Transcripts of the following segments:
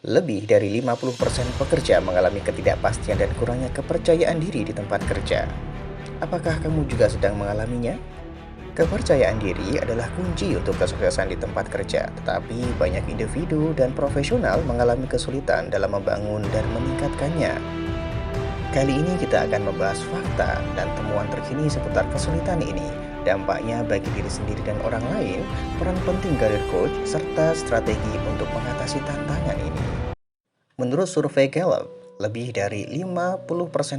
Lebih dari 50% pekerja mengalami ketidakpastian dan kurangnya kepercayaan diri di tempat kerja. Apakah kamu juga sedang mengalaminya? Kepercayaan diri adalah kunci untuk kesuksesan di tempat kerja, tetapi banyak individu dan profesional mengalami kesulitan dalam membangun dan meningkatkannya. Kali ini kita akan membahas fakta dan temuan terkini seputar kesulitan ini, dampaknya bagi diri sendiri dan orang lain, peran penting karir coach, serta strategi untuk mengatasi tantangan ini. Menurut survei Gallup, lebih dari 50%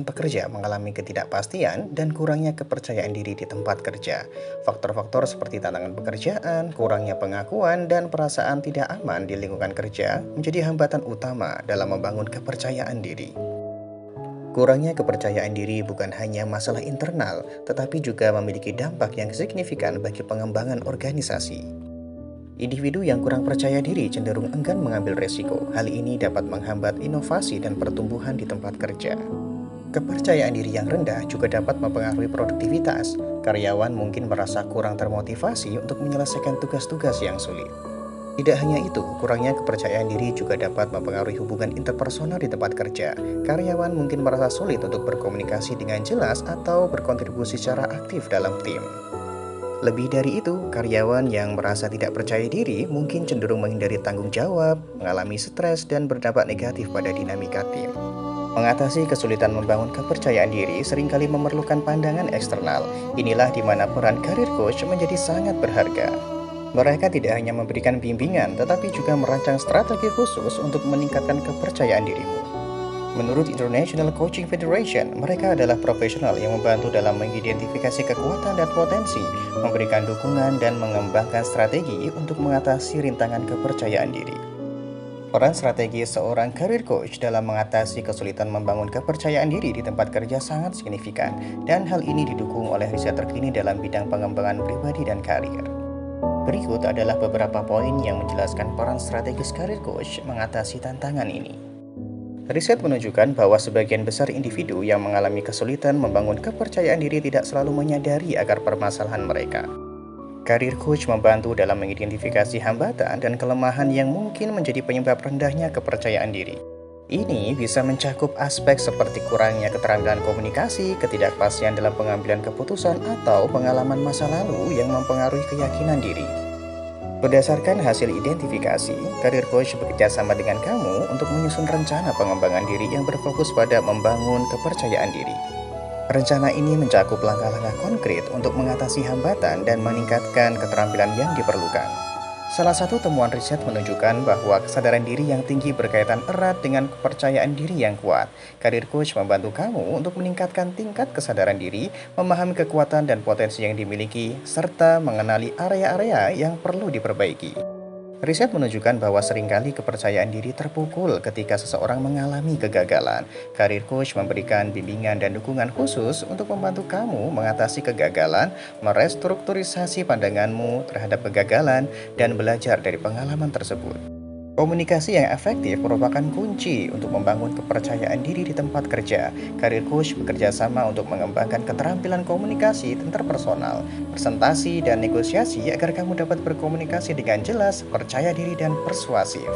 pekerja mengalami ketidakpastian dan kurangnya kepercayaan diri di tempat kerja. Faktor-faktor seperti tantangan pekerjaan, kurangnya pengakuan, dan perasaan tidak aman di lingkungan kerja menjadi hambatan utama dalam membangun kepercayaan diri. Kurangnya kepercayaan diri bukan hanya masalah internal, tetapi juga memiliki dampak yang signifikan bagi pengembangan organisasi. Individu yang kurang percaya diri cenderung enggan mengambil resiko. Hal ini dapat menghambat inovasi dan pertumbuhan di tempat kerja. Kepercayaan diri yang rendah juga dapat mempengaruhi produktivitas. Karyawan mungkin merasa kurang termotivasi untuk menyelesaikan tugas-tugas yang sulit. Tidak hanya itu, kurangnya kepercayaan diri juga dapat mempengaruhi hubungan interpersonal di tempat kerja. Karyawan mungkin merasa sulit untuk berkomunikasi dengan jelas atau berkontribusi secara aktif dalam tim. Lebih dari itu, karyawan yang merasa tidak percaya diri mungkin cenderung menghindari tanggung jawab, mengalami stres, dan berdampak negatif pada dinamika tim. Mengatasi kesulitan membangun kepercayaan diri seringkali memerlukan pandangan eksternal. Inilah di mana peran career coach menjadi sangat berharga. Mereka tidak hanya memberikan bimbingan, tetapi juga merancang strategi khusus untuk meningkatkan kepercayaan dirimu. Menurut International Coaching Federation, mereka adalah profesional yang membantu dalam mengidentifikasi kekuatan dan potensi, memberikan dukungan dan mengembangkan strategi untuk mengatasi rintangan kepercayaan diri. Peran strategi seorang career coach dalam mengatasi kesulitan membangun kepercayaan diri di tempat kerja sangat signifikan, dan hal ini didukung oleh riset terkini dalam bidang pengembangan pribadi dan karir. Berikut adalah beberapa poin yang menjelaskan peran strategis career coach mengatasi tantangan ini. Riset menunjukkan bahwa sebagian besar individu yang mengalami kesulitan membangun kepercayaan diri tidak selalu menyadari akar permasalahan mereka. Career coach membantu dalam mengidentifikasi hambatan dan kelemahan yang mungkin menjadi penyebab rendahnya kepercayaan diri. Ini bisa mencakup aspek seperti kurangnya keterampilan komunikasi, ketidakpastian dalam pengambilan keputusan, atau pengalaman masa lalu yang mempengaruhi keyakinan diri. Berdasarkan hasil identifikasi, career coach bekerja sama dengan kamu untuk menyusun rencana pengembangan diri yang berfokus pada membangun kepercayaan diri. Rencana ini mencakup langkah-langkah konkret untuk mengatasi hambatan dan meningkatkan keterampilan yang diperlukan. Salah satu temuan riset menunjukkan bahwa kesadaran diri yang tinggi berkaitan erat dengan kepercayaan diri yang kuat. Career coach membantu kamu untuk meningkatkan tingkat kesadaran diri, memahami kekuatan dan potensi yang dimiliki, serta mengenali area-area yang perlu diperbaiki. Riset menunjukkan bahwa seringkali kepercayaan diri terpukul ketika seseorang mengalami kegagalan. Career coach memberikan bimbingan dan dukungan khusus untuk membantu kamu mengatasi kegagalan, merestrukturisasi pandanganmu terhadap kegagalan, dan belajar dari pengalaman tersebut. Komunikasi yang efektif merupakan kunci untuk membangun kepercayaan diri di tempat kerja. Career coach bekerja sama untuk mengembangkan keterampilan komunikasi interpersonal, presentasi, dan negosiasi agar kamu dapat berkomunikasi dengan jelas, percaya diri, dan persuasif.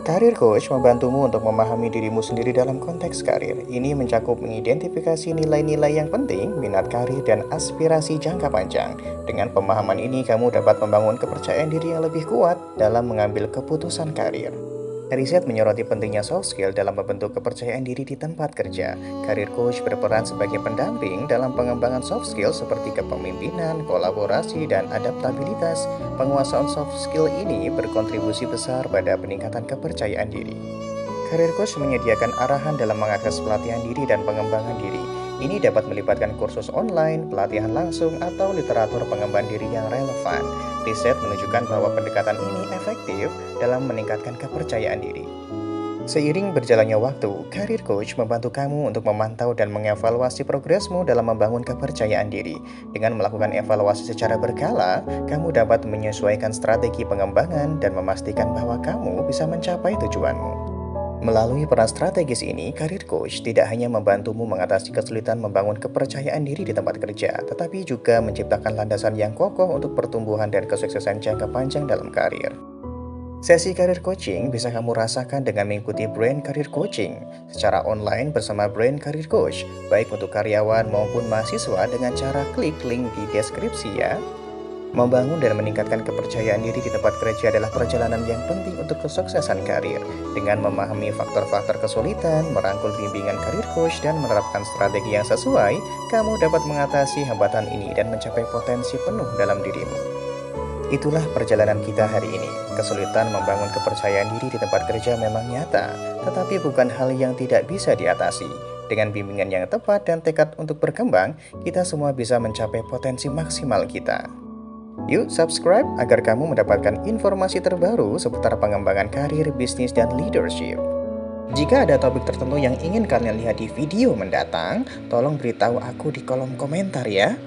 Career coach membantumu untuk memahami dirimu sendiri dalam konteks karir. Ini mencakup mengidentifikasi nilai-nilai yang penting, minat karir, dan aspirasi jangka panjang. Dengan pemahaman ini, kamu dapat membangun kepercayaan diri yang lebih kuat dalam mengambil keputusan karir. Riset menyoroti pentingnya soft skill dalam membentuk kepercayaan diri di tempat kerja. Career coach berperan sebagai pendamping dalam pengembangan soft skill seperti kepemimpinan, kolaborasi, dan adaptabilitas. Penguasaan soft skill ini berkontribusi besar pada peningkatan kepercayaan diri. Career coach menyediakan arahan dalam mengakses pelatihan diri dan pengembangan diri. Ini dapat melibatkan kursus online, pelatihan langsung, atau literatur pengembangan diri yang relevan. Riset menunjukkan bahwa pendekatan ini efektif dalam meningkatkan kepercayaan diri. Seiring berjalannya waktu, career coach membantu kamu untuk memantau dan mengevaluasi progresmu dalam membangun kepercayaan diri. Dengan melakukan evaluasi secara berkala, kamu dapat menyesuaikan strategi pengembangan dan memastikan bahwa kamu bisa mencapai tujuanmu. Melalui peran strategis ini, career coach tidak hanya membantumu mengatasi kesulitan membangun kepercayaan diri di tempat kerja, tetapi juga menciptakan landasan yang kokoh untuk pertumbuhan dan kesuksesan jangka panjang dalam karir. Sesi karir coaching bisa kamu rasakan dengan mengikuti Brain Career Coaching secara online bersama Brain Career Coach, baik untuk karyawan maupun mahasiswa dengan cara klik link di deskripsi ya. Membangun dan meningkatkan kepercayaan diri di tempat kerja adalah perjalanan yang penting untuk kesuksesan karir. Dengan memahami faktor-faktor kesulitan, merangkul bimbingan karir coach, dan menerapkan strategi yang sesuai, kamu dapat mengatasi hambatan ini dan mencapai potensi penuh dalam dirimu. Itulah perjalanan kita hari ini. Kesulitan membangun kepercayaan diri di tempat kerja memang nyata, tetapi bukan hal yang tidak bisa diatasi. Dengan bimbingan yang tepat dan tekad untuk berkembang, kita semua bisa mencapai potensi maksimal kita. Yuk subscribe agar kamu mendapatkan informasi terbaru seputar pengembangan karir, bisnis, dan leadership. Jika ada topik tertentu yang ingin kalian lihat di video mendatang, tolong beritahu aku di kolom komentar ya.